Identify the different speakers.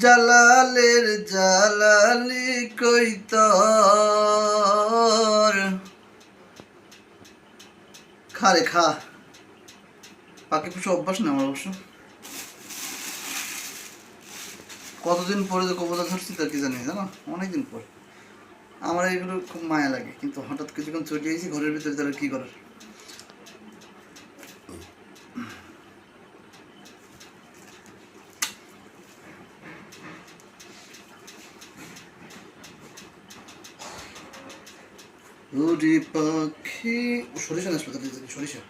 Speaker 1: জালালের জালালি কই তোর খা রে খা। পাখি পুষো অভ্যাস না আমার অবশ্য। কতদিন পরে যে কবুতর ধরছি তা কি জানি, জানো, অনেকদিন পর। আমার এগুলো খুব মায়া লাগে, কিন্তু হঠাৎ কিছুক্ষণ ছুটি হয়েছি ঘরের ভিতরে, তারা কি করার। উড়ি পাখি, সরিষা হাসপাতালে যাবি, সরিষা